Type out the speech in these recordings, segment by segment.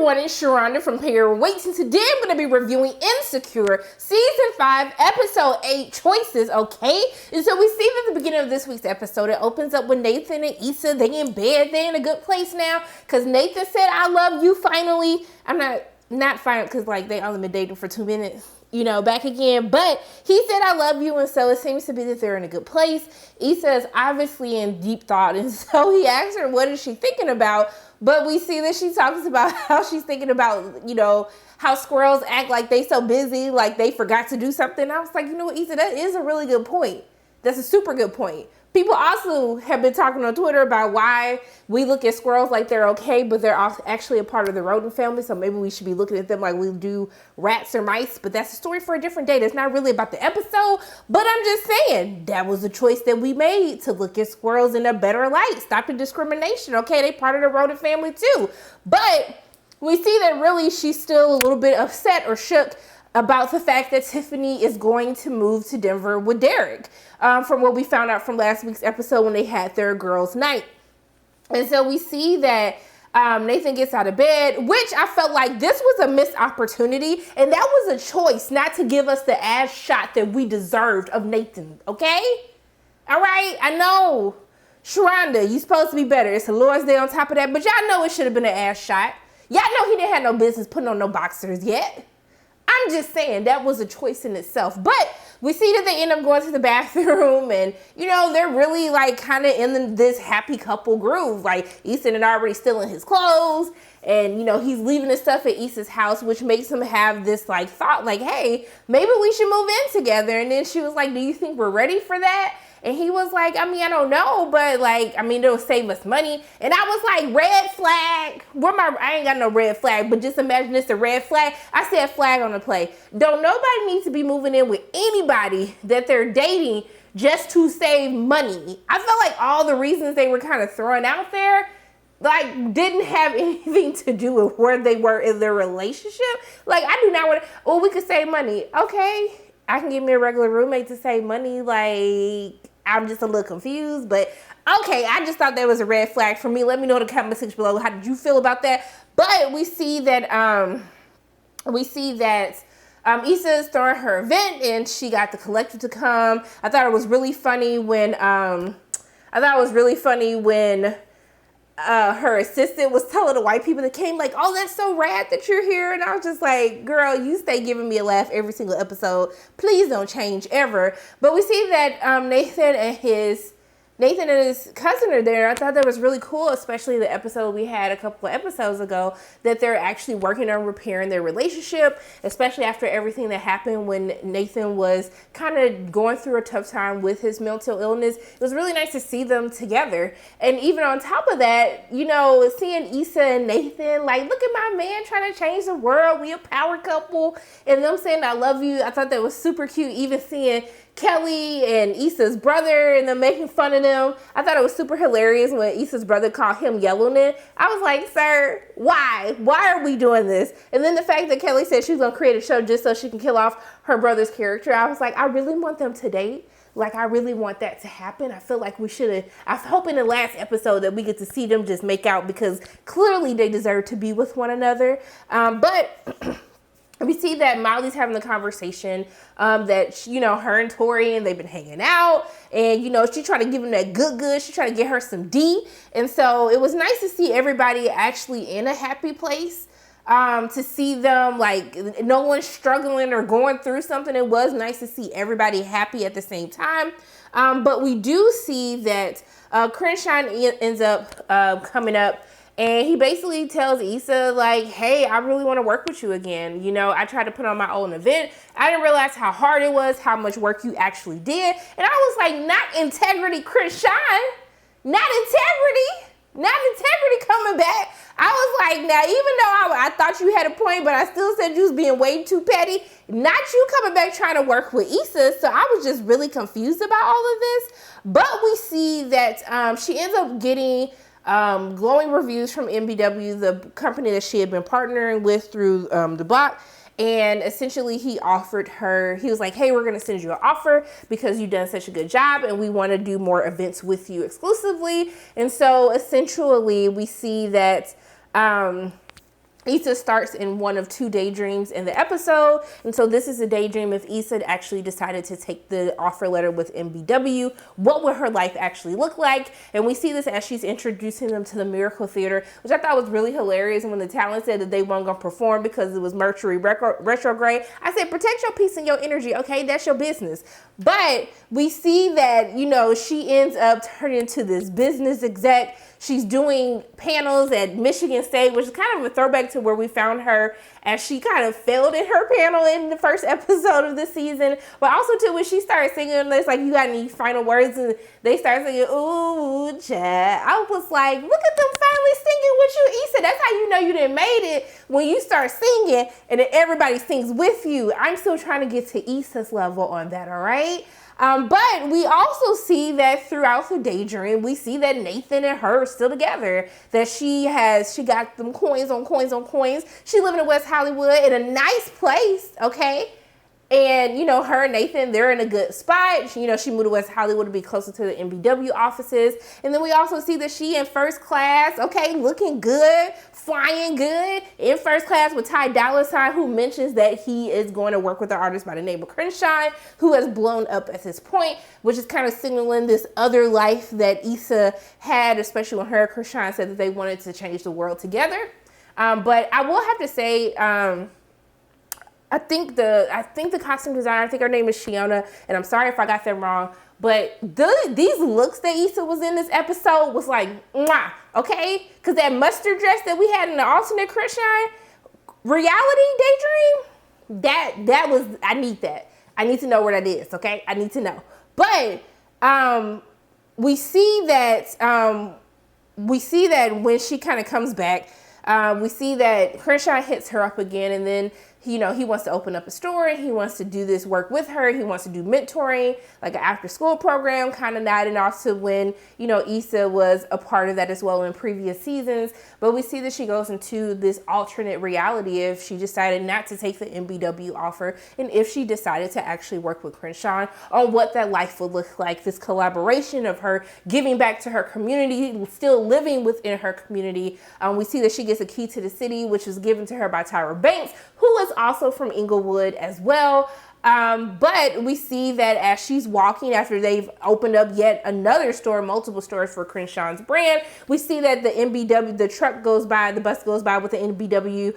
everyone, it's Sharonda from Pay Your Weights, and today I'm going to be reviewing Insecure Season 5, Episode 8, Choices, okay? And so we see that at the beginning of this week's episode, it opens up with Nathan and Issa. They in bed, they in a good place now, because Nathan said, I love you finally. I'm not fine, because like they only been dating for 2 minutes. You know, back again, but he said, I love you, and so it seems to be that they're in a good place. Issa is obviously in deep thought, and so he asks her, what is she thinking about? But we see that she talks about how she's thinking about, you know, how squirrels act like they so busy, like they forgot to do something. I was like, you know what, Issa, that is a really good point. That's a super good point. People also have been talking on Twitter about why we look at squirrels like they're okay, but they're actually a part of the rodent family. So maybe we should be looking at them like we do rats or mice. But that's a story for a different day. That's not really about the episode. But I'm just saying that was a choice that we made to look at squirrels in a better light. Stop the discrimination. Okay, they part of the rodent family too. But we see that really she's still a little bit upset or shook about the fact that Tiffany is going to move to Denver with Derek, from what we found out from last week's episode when they had their girls' night. And so we see that Nathan gets out of bed, which I felt like this was a missed opportunity, and that was a choice not to give us the ass shot that we deserved of Nathan, okay? All right, I know, Sharonda, you supposed to be better. It's a Lord's Day on top of that, but y'all know it should have been an ass shot. Y'all know he didn't have no business putting on no boxers yet. I'm just saying that was a choice in itself. But we see that they end up going to the bathroom and, you know, they're really like kind of in this happy couple groove. Like Issa had already stealing his clothes and, you know, he's leaving his stuff at Issa's house, which makes him have this like thought like, hey, maybe we should move in together. And then she was like, do you think we're ready for that? And he was like, I mean, I don't know, but like, I mean, it'll save us money. And I was like, red flag. I ain't got no red flag, but just imagine it's a red flag. I said flag on the play. Don't nobody need to be moving in with anybody that they're dating just to save money. I felt like all the reasons they were kind of throwing out there, like, didn't have anything to do with where they were in their relationship. Like, I do not want to, oh, we could save money. Okay, I can give me a regular roommate to save money. Like, I'm just a little confused, but okay, I just thought that was a red flag for me. Let me know in the comment section below. How did you feel about that? But we see that Issa is throwing her event and she got the collective to come. I thought it was really funny when her assistant was telling the white people that came like, oh, that's so rad that you're here. And I was just like, girl, you stay giving me a laugh every single episode. Please don't change ever. But we see that Nathan and his cousin are there. I thought that was really cool, especially the episode we had a couple of episodes ago, that they're actually working on repairing their relationship, especially after everything that happened when Nathan was kind of going through a tough time with his mental illness. It was really nice to see them together. And even on top of that, you know, seeing Issa and Nathan, like, look at my man trying to change the world. We a power couple. And them saying, I love you. I thought that was super cute. Even seeing Kelly and Issa's brother and them making fun of them. I thought it was super hilarious when Issa's brother called him Yellowman. I was like, sir, why? Why are we doing this? And then the fact that Kelly said she was going to create a show just so she can kill off her brother's character. I was like, I really want them to date. Like, I really want that to happen. I feel like we should have. I hope in the last episode that we get to see them just make out because clearly they deserve to be with one another. But we see that Molly's having the conversation that, you know, her and Tori, and they've been hanging out. And, you know, she tried to give him that good. She tried to get her some D. And so it was nice to see everybody actually in a happy place. To see them, like, no one's struggling or going through something. It was nice to see everybody happy at the same time. But we do see that Crenshaw ends up coming up. And he basically tells Issa, like, hey, I really want to work with you again. You know, I tried to put on my own event. I didn't realize how hard it was, how much work you actually did. And I was like, not integrity, Crenshaw. Not integrity coming back. I was like, now, even though I thought you had a point, but I still said you was being way too petty. Not you coming back trying to work with Issa. So I was just really confused about all of this. But we see that she ends up getting glowing reviews from MBW, the company that she had been partnering with through the block. And essentially he offered her, he was like, hey, we're going to send you an offer because you've done such a good job and we want to do more events with you exclusively. And so essentially we see that Issa starts in one of two daydreams in the episode. And so this is a daydream if Issa actually decided to take the offer letter with MBW. What would her life actually look like? And we see this as she's introducing them to the Miracle Theater, which I thought was really hilarious. And when the talent said that they weren't going to perform because it was Mercury retrograde, I said, protect your peace and your energy, okay? That's your business. But we see that, you know, she ends up turning into this business exec. She's doing panels at Michigan State, which is kind of a throwback to where we found her as she kind of failed in her panel in the first episode of the season. But also too, when she started singing, it's like, you got any final words? And they start singing, ooh, chat. I was like, look at them finally singing with you, Issa. That's how you know you didn't made it, when you start singing and then everybody sings with you. I'm still trying to get to Issa's level on that, all right? But we also see that throughout the daydream, we see that Nathan and her are still together, that she got them coins on coins on coins. She living in West Hollywood in a nice place, okay? And, you know, her and Nathan, they're in a good spot. You know, she moved to West Hollywood to be closer to the MBW offices. And then we also see that she in first class, okay, looking good, flying good, in first class with Ty Dolla $ign, who mentions that he is going to work with an artist by the name of Crenshaw, who has blown up at this point, which is kind of signaling this other life that Issa had, especially when her and Crenshaw said that they wanted to change the world together. But I will have to say, I think the costume designer, I think her name is Shiona, and I'm sorry if I got that wrong, but these looks that Issa was in this episode was like, mwah, okay? Because that mustard dress that we had in the alternate Christian reality daydream, that was, I need that. I need to know where that is, okay? I need to know. But we see that when she kind of comes back, we see that Crenshaw hits her up again, and then, you know, he wants to open up a store, and he wants to do this work with her. He wants to do mentoring, like an after school program, kind of nodding off to when, you know, Issa was a part of that as well in previous seasons. But we see that she goes into this alternate reality if she decided not to take the MBW offer, and if she decided to actually work with Crenshaw on what that life would look like, this collaboration of her giving back to her community, still living within her community. We see that she gets a key to the city, which was given to her by Tyra Banks, who is also from Inglewood as well. But we see that as she's walking after they've opened up yet another store, multiple stores for Crenshaw's brand, we see that the MBW, the truck goes by, the bus goes by with the MBW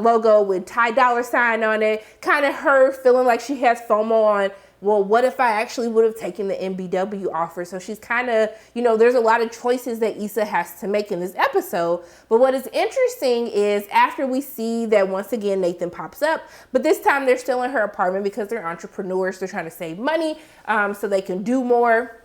logo with Ty Dolla $ign on it. Kind of her feeling like she has FOMO on, well, what if I actually would have taken the MBW offer? So she's kind of, you know, there's a lot of choices that Issa has to make in this episode. But what is interesting is after we see that once again, Nathan pops up, but this time they're still in her apartment because they're entrepreneurs. They're trying to save money so they can do more.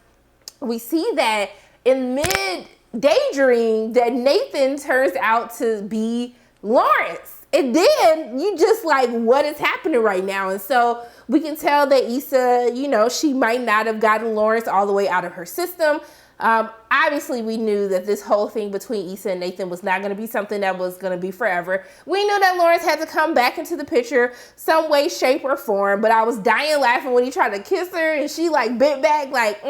We see that in mid daydream that Nathan turns out to be Lawrence. And then you just like, what is happening right now? And so we can tell that Issa, you know, she might not have gotten Lawrence all the way out of her system. Obviously, we knew that this whole thing between Issa and Nathan was not going to be something that was going to be forever. We knew that Lawrence had to come back into the picture some way, shape, or form. But I was dying laughing when he tried to kiss her and she like bent back like,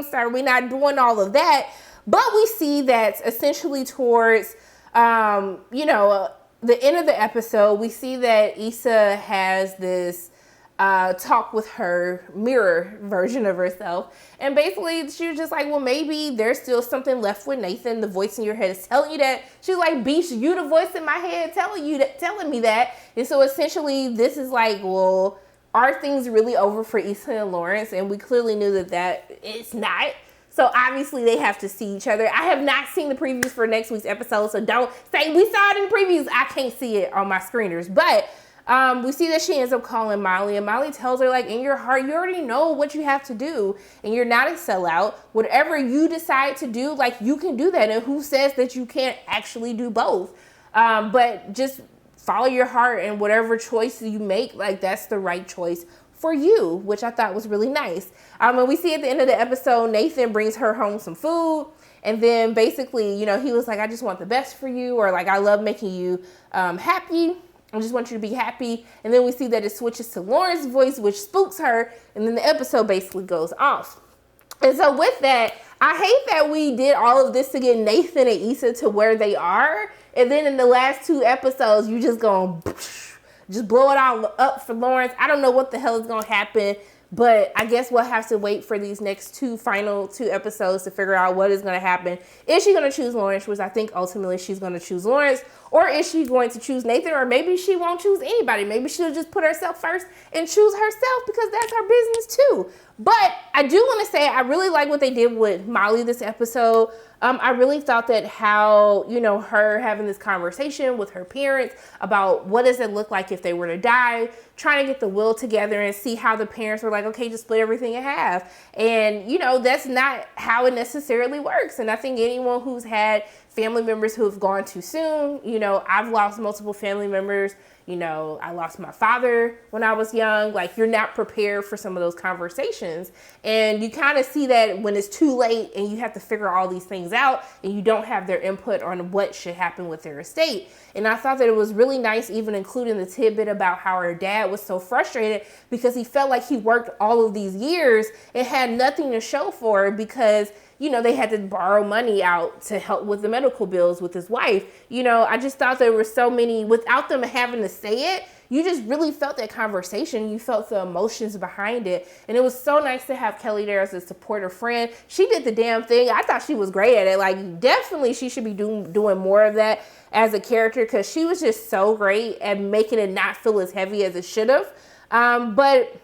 sorry, we're not doing all of that. But we see that essentially towards, you know, the end of the episode, we see that Issa has this talk with her mirror version of herself. And basically, she was just like, well, maybe there's still something left with Nathan. The voice in your head is telling you that. She's like, Beach, you the voice in my head telling me that. And so essentially, this is like, well, are things really over for Issa and Lawrence? And we clearly knew that it's not. So obviously they have to see each other. I have not seen the previews for next week's episode, so don't say we saw it in the previews. I can't see it on my screeners. But we see that she ends up calling Molly, and Molly tells her, like, in your heart, you already know what you have to do, and you're not a sellout. Whatever you decide to do, like, you can do that. And who says that you can't actually do both? But just follow your heart, and whatever choice you make, like, that's the right choice for you, which I thought was really nice. And we see at the end of the episode, Nathan brings her home some food. And then basically, you know, he was like, I just want the best for you. Or like, I love making you happy. I just want you to be happy. And then we see that it switches to Lauren's voice, which spooks her. And then the episode basically goes off. And so with that, I hate that we did all of this to get Nathan and Issa to where they are. And then in the last 2 episodes, you just gonna just blow it all up for Lawrence. I don't know what the hell is gonna happen, but I guess we'll have to wait for these next final 2 episodes to figure out what is going to happen. Is she going to choose Lawrence, which I think ultimately she's going to choose Lawrence, or is she going to choose Nathan, or maybe she won't choose anybody. Maybe she'll just put herself first and choose herself because that's her business too. But I do want to say I really like what they did with Molly this episode. I really thought that how, her having this conversation with her parents about what does it look like if they were to die, trying to get the will together and see how the parents were like, okay, just split everything in half. And, that's not how it necessarily works. And I think anyone who's had family members who have gone too soon, I've lost multiple family members. I lost my father when I was young. Like, you're not prepared for some of those conversations. And you kind of see that when it's too late and you have to figure all these things out and you don't have their input on what should happen with their estate. And I thought that it was really nice, even including the tidbit about how her dad was so frustrated because he felt like he worked all of these years and had nothing to show for it because they had to borrow money out to help with the medical bills with his wife. I just thought there were so many, without them having to say it, you just really felt that conversation. You felt the emotions behind it. And it was so nice to have Kelly there as a supportive friend. She did the damn thing. I thought she was great at it. Like, definitely she should be doing more of that as a character because she was just so great at making it not feel as heavy as it should have. But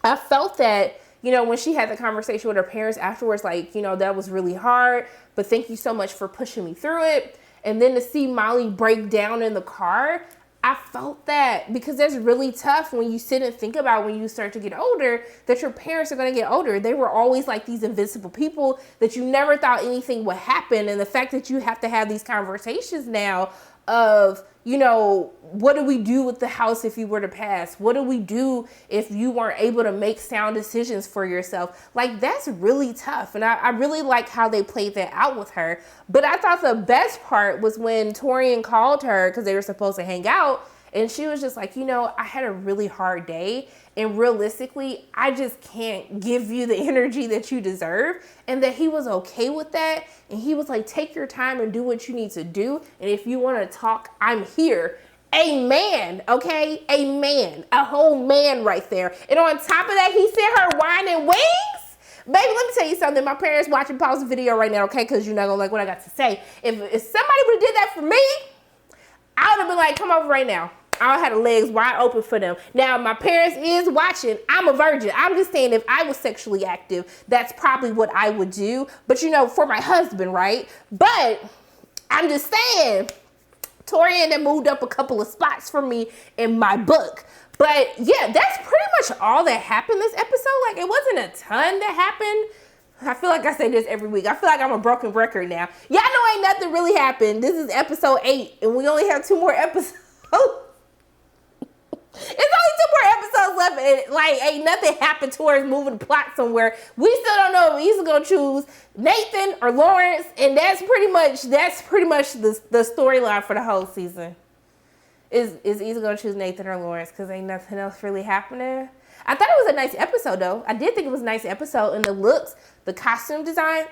I felt that when she had the conversation with her parents afterwards, like, that was really hard, but thank you so much for pushing me through it. And then to see Molly break down in the car, I felt that because that's really tough when you sit and think about when you start to get older, that your parents are going to get older. They were always like these invisible people that you never thought anything would happen. And the fact that you have to have these conversations now of, what do we do with the house if you were to pass? What do we do if you weren't able to make sound decisions for yourself? Like, that's really tough. And I really like how they played that out with her. But I thought the best part was when Torian called her because they were supposed to hang out. And she was just like, I had a really hard day. And realistically, I just can't give you the energy that you deserve. And that he was okay with that. And he was like, take your time and do what you need to do. And if you want to talk, I'm here. A man, okay? A man. A whole man right there. And on top of that, he sent her wine and wings. Baby, let me tell you something. My parents watching, pause the video right now, okay? Because you're not going to like what I got to say. If somebody would have did that for me, I would have been like, come over right now. I had the legs wide open for them. Now, my parents is watching. I'm a virgin. I'm just saying if I was sexually active, that's probably what I would do. But, for my husband, right? But I'm just saying, Torian that moved up a couple of spots for me in my book. But, yeah, that's pretty much all that happened this episode. Like, it wasn't a ton that happened. I feel like I say this every week. I feel like I'm a broken record now. Y'all know ain't nothing really happened. This is episode 8, and we only have 2 more episodes. It's only 2 more episodes left, and like ain't nothing happened towards moving the plot somewhere. We still don't know if he's gonna choose Nathan or Lawrence, and that's pretty much the storyline for the whole season. Is either gonna choose Nathan or Lawrence because ain't nothing else really happening. I thought it was a nice episode though. I did think it was a nice episode, and the looks, the costume design,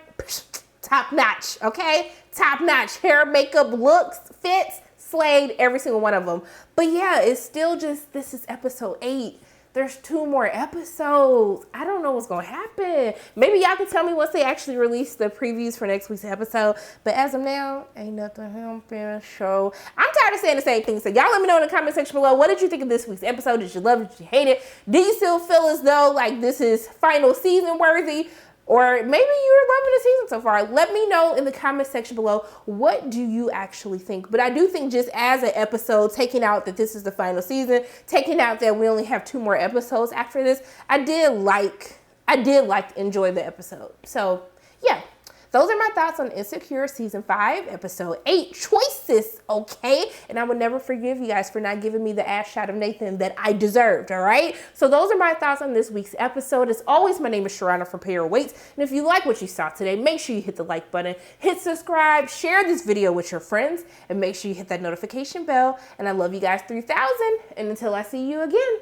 top notch. Okay, top notch. Hair, makeup, looks, fits. Slayed every single one of them. But yeah, it's still just, this is episode 8. There's 2 more episodes. I don't know what's going to happen. Maybe y'all can tell me once they actually release the previews for next week's episode. But as of now, ain't nothing happening. So I'm tired of saying the same thing. So y'all let me know in the comment section below. What did you think of this week's episode? Did you love it? Did you hate it? Do you still feel as though like this is final season worthy? Or maybe you're loving the season so far. Let me know in the comment section below. What do you actually think? But I do think just as an episode, taking out that this is the final season, taking out that we only have 2 more episodes after this, I did enjoy the episode. So yeah, those are my thoughts on Insecure Season 5, Episode 8, Choices, okay? And I would never forgive you guys for not giving me the ass shot of Nathan that I deserved, all right? So those are my thoughts on this week's episode. As always, my name is Sharana from Pay Your Weights. And if you like what you saw today, make sure you hit the like button, hit subscribe, share this video with your friends, and make sure you hit that notification bell. And I love you guys 3000. And until I see you again,